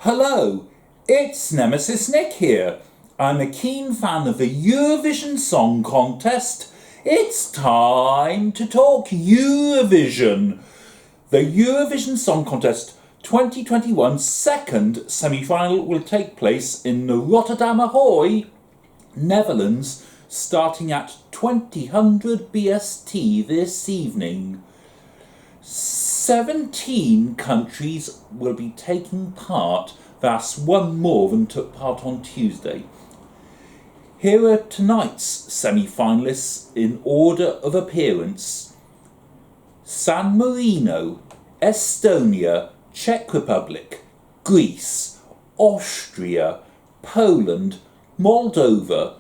Hello, it's Nemesis Nick here. I'm a keen fan of the Eurovision Song Contest. It's time to talk Eurovision. The Eurovision Song Contest 2021 second semi-final will take place in Rotterdam Ahoy, Netherlands, starting at 2000 BST this evening. 17 countries will be taking part, that's one more than took part on Tuesday. Here are tonight's semi-finalists in order of appearance: San Marino, Estonia, Czech Republic, Greece, Austria, Poland, Moldova,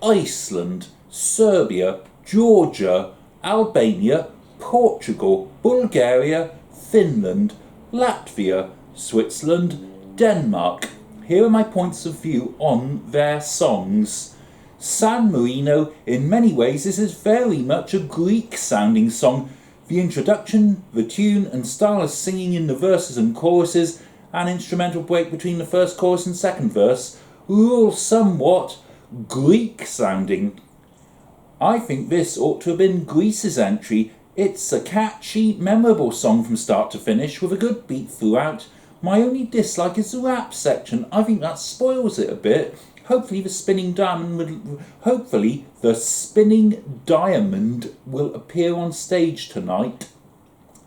Iceland, Serbia, Georgia, Albania, Portugal, Bulgaria, Finland, Latvia, Switzerland, Denmark. Here are my points of view on their songs. San Marino, in many ways, this is very much a Greek-sounding song. The introduction, the tune and style of singing in the verses and choruses, and instrumental break between the first chorus and second verse, are all somewhat Greek-sounding. I think this ought to have been Greece's entry. It's a catchy, memorable song from start to finish with a good beat throughout. My only dislike is the rap section. I think that spoils it a bit. Hopefully the spinning diamond will appear on stage tonight.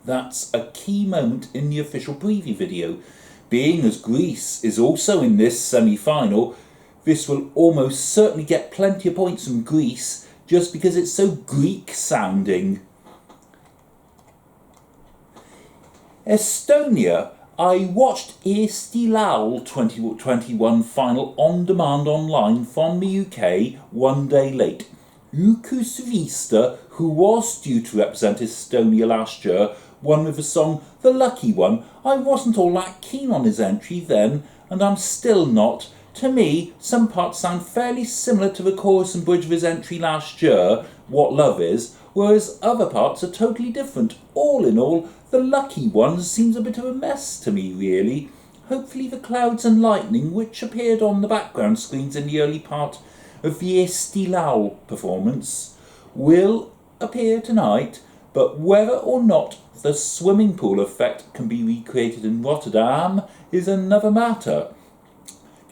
That's a key moment in the official preview video. Being as Greece is also in this semi-final, this will almost certainly get plenty of points from Greece just because it's so Greek-sounding. Estonia. I watched ESC 2021 final on demand online from the UK one day late. Uku Svista, who was due to represent Estonia last year, won with the song The Lucky One. I wasn't all that keen on his entry then, and I'm still not. To me, some parts sound fairly similar to the chorus and bridge of his entry last year, What Love Is, whereas other parts are totally different. All in all, The Lucky One seems a bit of a mess to me, really. Hopefully the clouds and lightning, which appeared on the background screens in the early part of the Estilal performance, will appear tonight, but whether or not the swimming pool effect can be recreated in Rotterdam is another matter.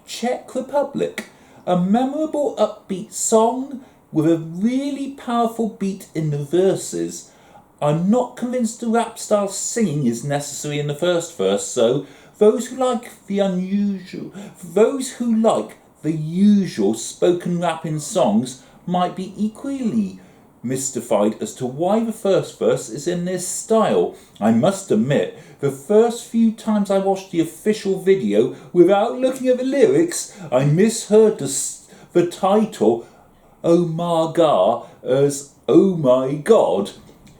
Czech Republic, a memorable upbeat song with a really powerful beat in the verses. I'm not convinced the rap style singing is necessary in the first verse, so those who like the usual spoken rap in songs might be equally mystified as to why the first verse is in this style. I must admit, the first few times I watched the official video without looking at the lyrics, I misheard the title Oh My God as Oh My God.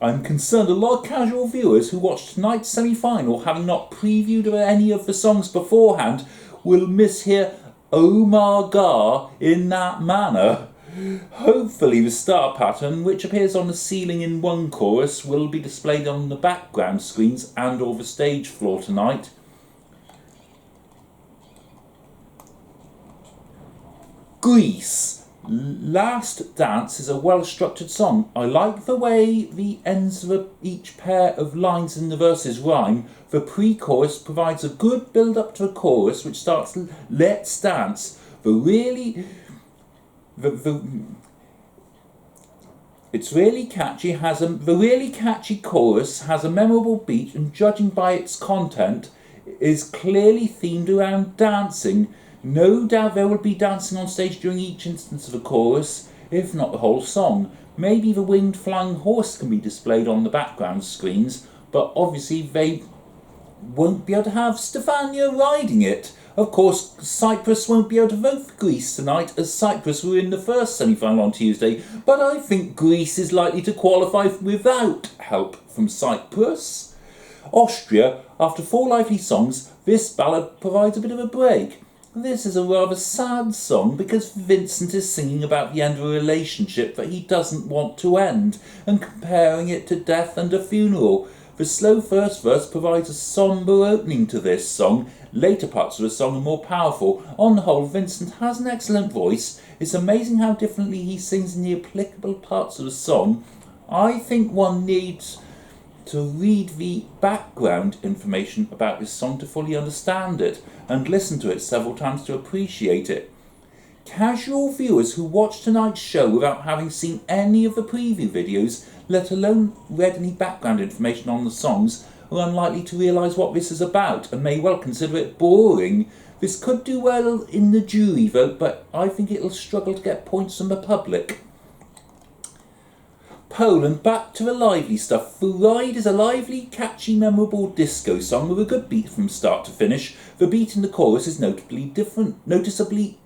I'm concerned a lot of casual viewers who watched tonight's semi-final, having not previewed any of the songs beforehand, will mishear Oh My God in that manner. Hopefully the star pattern, which appears on the ceiling in one chorus, will be displayed on the background screens and or the stage floor tonight. Greece. Last Dance is a well-structured song. I like the way the ends of each pair of lines in the verses rhyme. The pre-chorus provides a good build-up to the chorus, which starts Let's Dance. It's really catchy. The really catchy chorus has a memorable beat, and judging by its content, is clearly themed around dancing. No doubt there will be dancing on stage during each instance of the chorus, if not the whole song. Maybe the winged flying horse can be displayed on the background screens, but obviously they won't be able to have Stefania riding it. Of course, Cyprus won't be able to vote for Greece tonight, as Cyprus were in the first semi-final on Tuesday, but I think Greece is likely to qualify without help from Cyprus. Austria, after 4 lively songs, this ballad provides a bit of a break. This is a rather sad song because Vincent is singing about the end of a relationship that he doesn't want to end and comparing it to death and a funeral. The slow first verse provides a sombre opening to this song. Later parts of the song are more powerful. On the whole, Vincent has an excellent voice. It's amazing how differently he sings in the applicable parts of the song. I think one needs to read the background information about this song to fully understand it, and listen to it several times to appreciate it. Casual viewers who watch tonight's show without having seen any of the preview videos, let alone read any background information on the songs, are unlikely to realise what this is about and may well consider it boring. This could do well in the jury vote, but I think it'll struggle to get points from the public. Poland, back to the lively stuff. The Ride is a lively, catchy, memorable disco song with a good beat from start to finish. The beat in the chorus is noticeably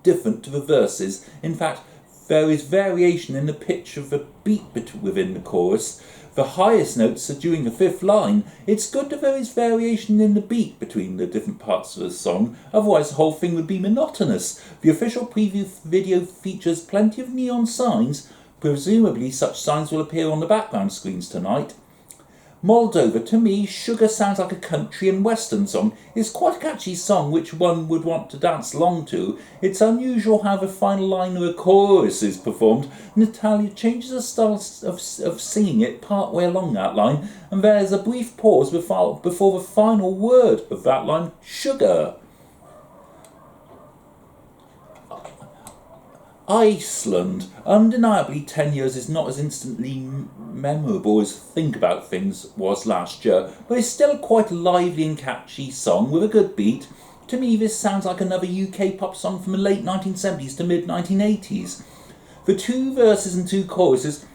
different to the verses. In fact, there is variation in the pitch of the beat within the chorus. The highest notes are during the fifth line. It's good that there is variation in the beat between the different parts of the song, otherwise the whole thing would be monotonous. The official preview video features plenty of neon signs. Presumably such signs will appear on the background screens tonight. Moldova, to me, Sugar sounds like a country and western song. It's quite a catchy song which one would want to dance along to. It's unusual how the final line of a chorus is performed. Natalia changes her style of singing it part way along that line, and there's a brief pause before the final word of that line, Sugar. Iceland. Undeniably 10 years is not as instantly memorable as Think About Things was last year, but it's still quite a lively and catchy song with a good beat. To me this sounds like another UK pop song from the late 1970s to mid 1980s. The two verses and two choruses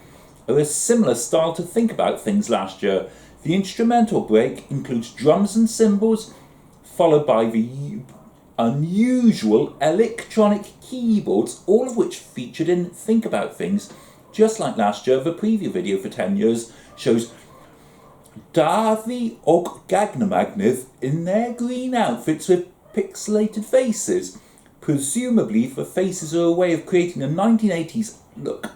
are a similar style to Think About Things last year. The instrumental break includes drums and cymbals, followed by the unusual electronic keyboards, all of which featured in Think About Things. Just like last year, the preview video for 10 years shows Davi og Gagnamagnith in their green outfits with pixelated faces. Presumably the faces are a way of creating a 1980s look.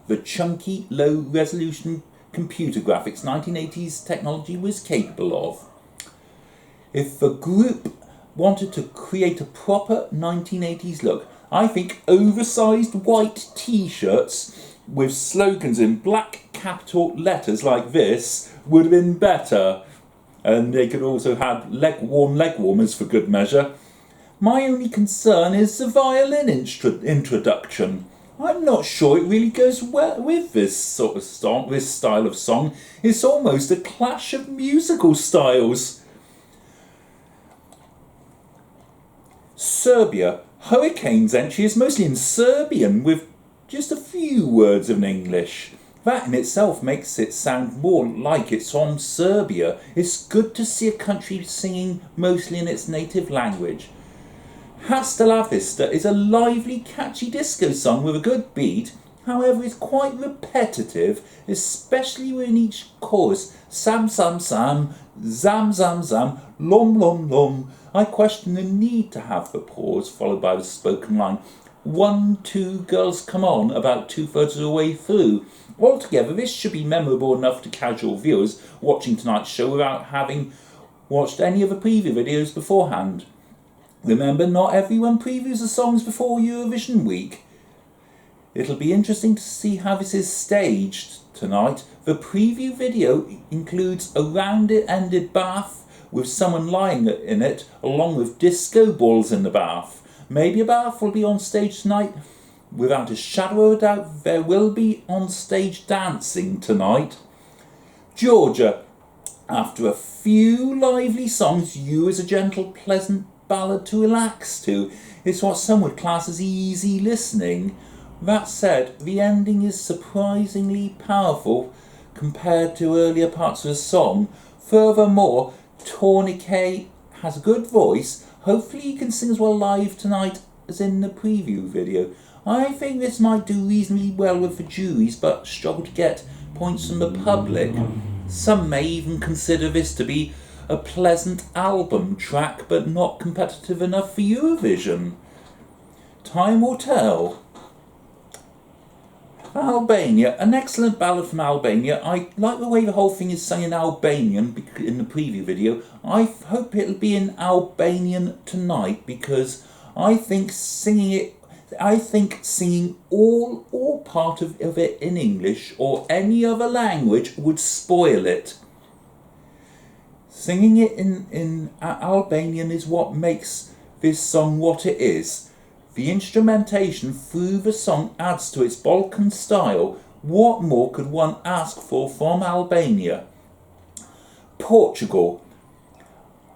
The chunky, low-resolution computer graphics 1980s technology was capable of. If the group wanted to create a proper 1980s look, I think oversized white t-shirts with slogans in black capital letters like this would have been better. And they could also have leg warmers for good measure. My only concern is the violin introduction. I'm not sure it really goes well with this sort of song, this style of song. It's almost a clash of musical styles. Serbia. Hurricane's entry is mostly in Serbian with just a few words in English. That in itself makes it sound more like it's from Serbia. It's good to see a country singing mostly in its native language. Hasta la Vista is a lively, catchy disco song with a good beat. However, it's quite repetitive, especially when each chorus, Sam Sam Sam, Zam Zam Zam, Lom Lom Lom. I question the need to have the pause followed by the spoken line, 1, 2, girls come on, about 2/3 of the way through. Altogether, this should be memorable enough to casual viewers watching tonight's show without having watched any of the preview videos beforehand. Remember, not everyone previews the songs before Eurovision week. It'll be interesting to see how this is staged tonight. The preview video includes a round-ended bath with someone lying in it, along with disco balls in the bath. Maybe a bath will be on stage tonight. Without a shadow of a doubt, there will be on-stage dancing tonight. Georgia. After a few lively songs, You is a gentle, pleasant ballad to relax to. It's what some would class as easy listening. That said, the ending is surprisingly powerful compared to earlier parts of the song. Furthermore, Tourniquet has a good voice. Hopefully he can sing as well live tonight as in the preview video. I think this might do reasonably well with the juries, but struggle to get points from the public. Some may even consider this to be a pleasant album track, but not competitive enough for Eurovision. Time will tell. Albania, an excellent ballad from Albania. I like the way the whole thing is sung in Albanian in the preview video. I hope it'll be in Albanian tonight because I think singing all or part of it in English or any other language would spoil it. Singing it in Albanian is what makes this song what it is. The instrumentation through the song adds to its Balkan style. What more could one ask for from Albania? Portugal.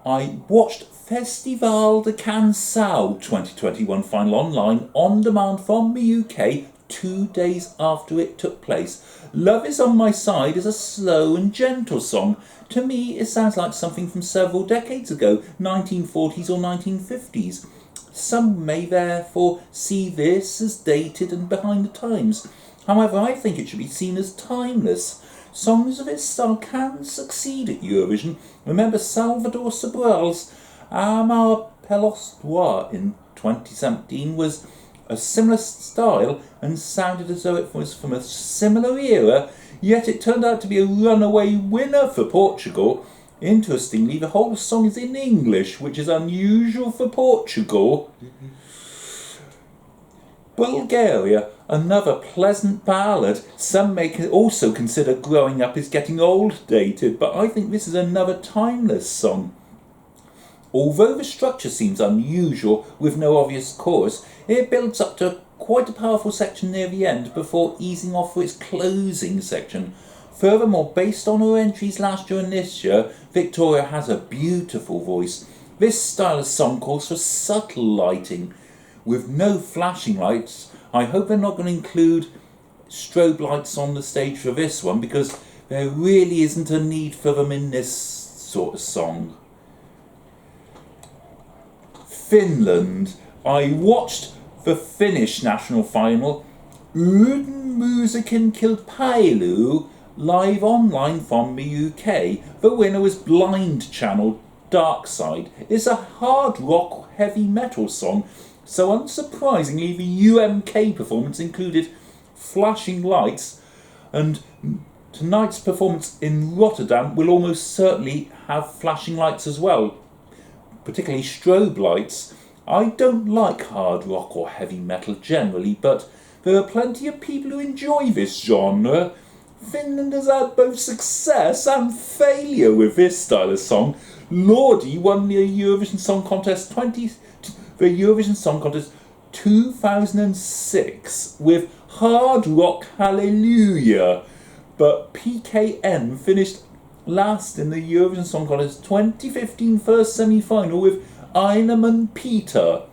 I watched Festival de Canção 2021 final online on demand from the UK 2 days after it took place. Love Is On My Side is a slow and gentle song. To me, it sounds like something from several decades ago, 1940s or 1950s. Some may therefore see this as dated and behind the times. However, I think it should be seen as timeless. Songs of its style can succeed at Eurovision. Remember Salvador Sobral's Amar Pelos Toi in 2017 was a similar style and sounded as though it was from a similar era, yet it turned out to be a runaway winner for Portugal. Interestingly, the whole song is in English, which is unusual for Portugal. Bulgaria, another pleasant ballad. Some may also consider Growing Up is getting old dated, but I think this is another timeless song. Although the structure seems unusual with no obvious chorus, it builds up to quite a powerful section near the end before easing off for its closing section. Furthermore, based on her entries last year and this year, Victoria has a beautiful voice. This style of song calls for subtle lighting, with no flashing lights. I hope they're not going to include strobe lights on the stage for this one, because there really isn't a need for them in this sort of song. Finland. I watched the Finnish national final, Uuden Musiikin Kilpailu, live online from the UK. The winner was Blind Channel Dark Side. It's a hard rock heavy metal song, so unsurprisingly the UMK performance included flashing lights, and tonight's performance in Rotterdam will almost certainly have flashing lights as well, particularly strobe lights. I don't like hard rock or heavy metal generally, but there are plenty of people who enjoy this genre. Finland has had both success and failure with this style of song. Lordi won the Eurovision Song Contest 2006 with Hard Rock Hallelujah, but PKN finished last in the Eurovision Song Contest 2015 first semi-final with Einemann Peter.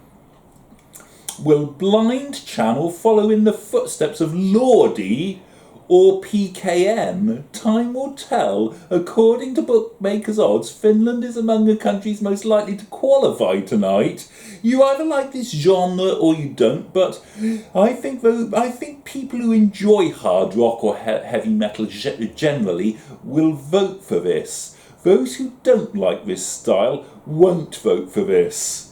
Will Blind Channel follow in the footsteps of Lordi or PKN? Time will tell. According to bookmakers' odds, Finland is among the countries most likely to qualify tonight. You either like this genre or you don't, but I think people who enjoy hard rock or heavy metal generally will vote for this. Those who don't like this style won't vote for this.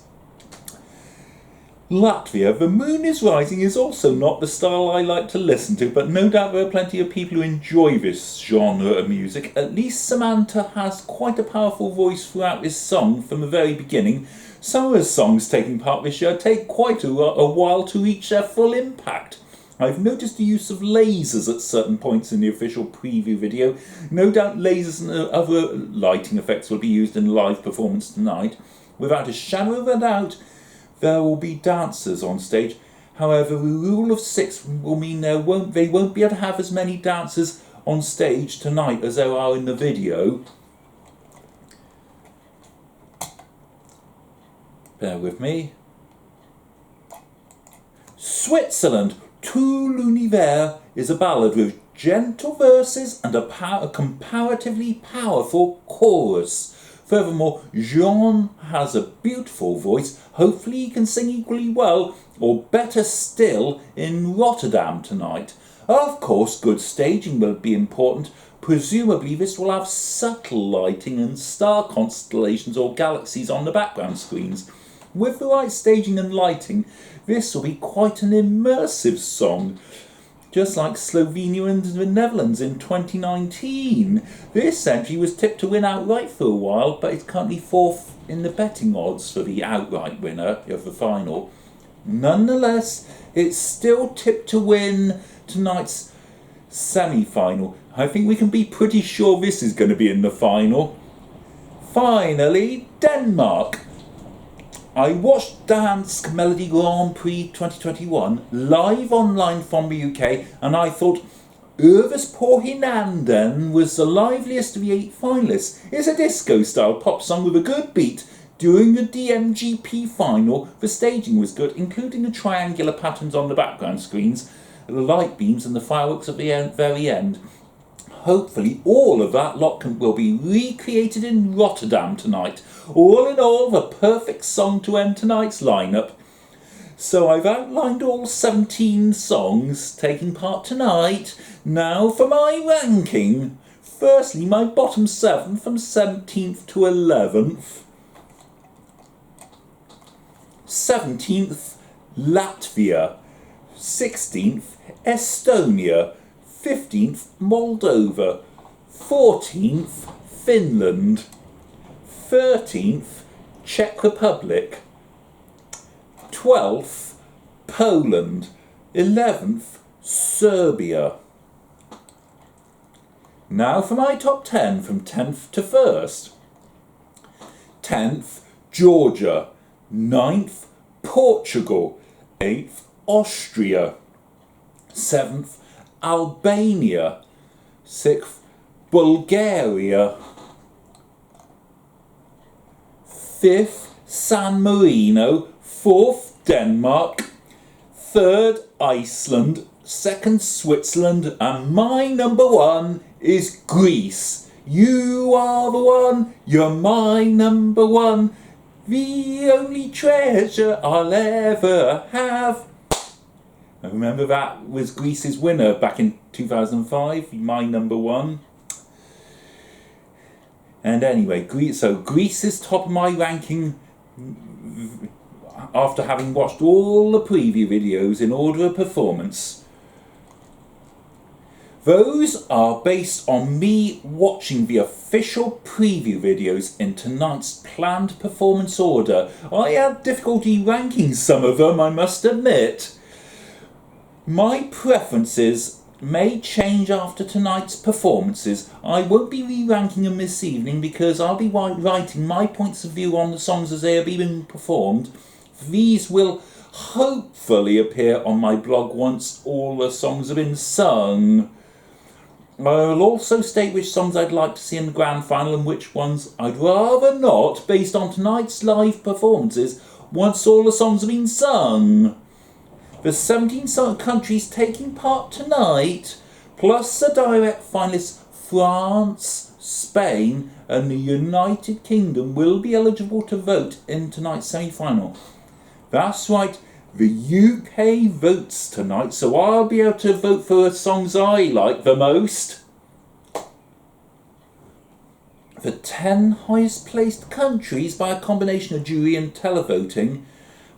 Latvia, The Moon is Rising is also not the style I like to listen to, but no doubt there are plenty of people who enjoy this genre of music. At least Samantha has quite a powerful voice throughout this song from the very beginning. Some of the songs taking part this year take quite a while to reach their full impact. I've noticed the use of lasers at certain points in the official preview video. No doubt lasers and other lighting effects will be used in live performance tonight. Without a shadow of a doubt, there will be dancers on stage. However, the rule of 6 will mean they won't be able to have as many dancers on stage tonight as there are in the video. Bear with me. Switzerland, Tout l'univers is a ballad with gentle verses and a comparatively powerful chorus. Furthermore, Jean has a beautiful voice. Hopefully he can sing equally well, or better still, in Rotterdam tonight. Of course, good staging will be important. Presumably this will have subtle lighting and star constellations or galaxies on the background screens. With the right staging and lighting, this will be quite an immersive song. just like Slovenia and the Netherlands in 2019. This entry was tipped to win outright for a while, but it's currently fourth in the betting odds for the outright winner of the final. Nonetheless, it's still tipped to win tonight's semi-final. I think we can be pretty sure this is going to be in the final. Finally, Denmark. I watched Dansk Melody Grand Prix 2021 live online from the UK, and I thought Øvers på hinanden was the liveliest of the 8 finalists. It's a disco-style pop song with a good beat. During the DMGP final, the staging was good, including the triangular patterns on the background screens, the light beams and the fireworks at the very end. Hopefully all of that lot will be recreated in Rotterdam tonight. All in all, the perfect song to end tonight's lineup. So I've outlined all 17 songs taking part tonight. Now for my ranking. Firstly, my bottom 7 from 17th to 11th. 17th, Latvia. 16th, Estonia. 15th, Moldova. 14th, Finland. 13th, Czech Republic. 12th, Poland. 11th, Serbia. Now for my top 10 from 10th to 1st. 10th, Georgia. 9th, Portugal. 8th, Austria. 7th, Albania. 6th, Bulgaria. 5th, San Marino. 4th, Denmark. 3rd, Iceland. 2nd, Switzerland. And my number 1 is Greece. You are the one, you're my number 1. The only treasure I'll ever have. I remember that was Greece's winner back in 2005, my number 1. And anyway, Greece is top of my ranking after having watched all the preview videos in order of performance. Those are based on me watching the official preview videos in tonight's planned performance order. I had difficulty ranking some of them, I must admit. My preferences may change after tonight's performances. I won't be re-ranking them this evening because I'll be writing my points of view on the songs as they are being performed. These will hopefully appear on my blog once all the songs have been sung. I will also state which songs I'd like to see in the grand final and which ones I'd rather not, based on tonight's live performances, once all the songs have been sung. The 17 countries taking part tonight, plus the direct finalists France, Spain and the United Kingdom will be eligible to vote in tonight's semi-final. That's right, the UK votes tonight, so I'll be able to vote for the songs I like the most. The 10 highest placed countries, by a combination of jury and televoting,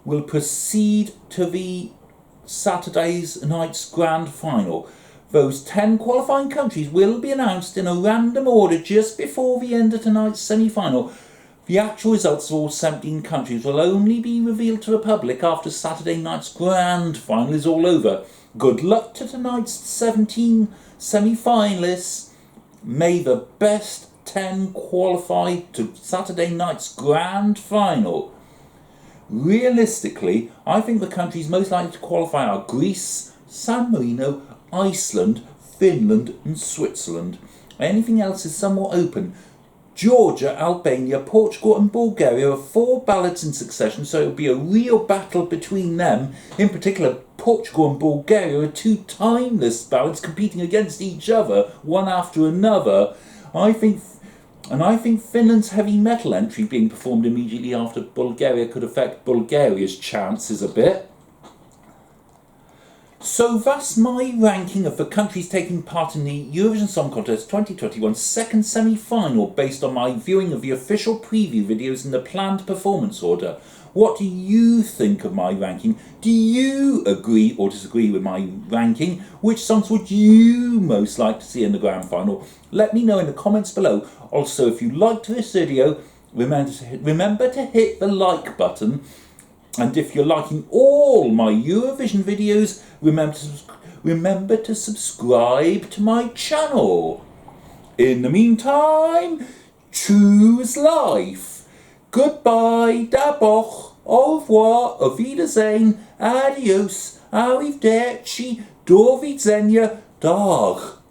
will proceed to the Saturday's night's grand final. Those 10 qualifying countries will be announced in a random order just before the end of tonight's semi-final. The actual results of all 17 countries will only be revealed to the public after Saturday night's grand final is all over. Good luck to tonight's 17 semi-finalists. May the best 10 qualify to Saturday night's grand final. Realistically, I think the countries most likely to qualify are Greece, San Marino, Iceland, Finland and Switzerland. Anything else is somewhat open. Georgia, Albania, Portugal and Bulgaria are 4 ballots in succession, so it will be a real battle between them. In particular, Portugal and Bulgaria are 2 timeless ballots competing against each other, one after another. I think Finland's heavy metal entry being performed immediately after Bulgaria could affect Bulgaria's chances a bit. So that's my ranking of the countries taking part in the Eurovision Song Contest 2021 second semi-final based on my viewing of the official preview videos in the planned performance order. What do you think of my ranking? Do you agree or disagree with my ranking? Which songs would you most like to see in the grand final? Let me know in the comments below. Also, if you liked this video, remember to hit the like button. And if you're liking all my Eurovision videos, remember to subscribe to my channel. In the meantime, choose life. Goodbye, d'abord, au revoir, auf Wiedersehen, adios, arrivederci, do widzenia, dag.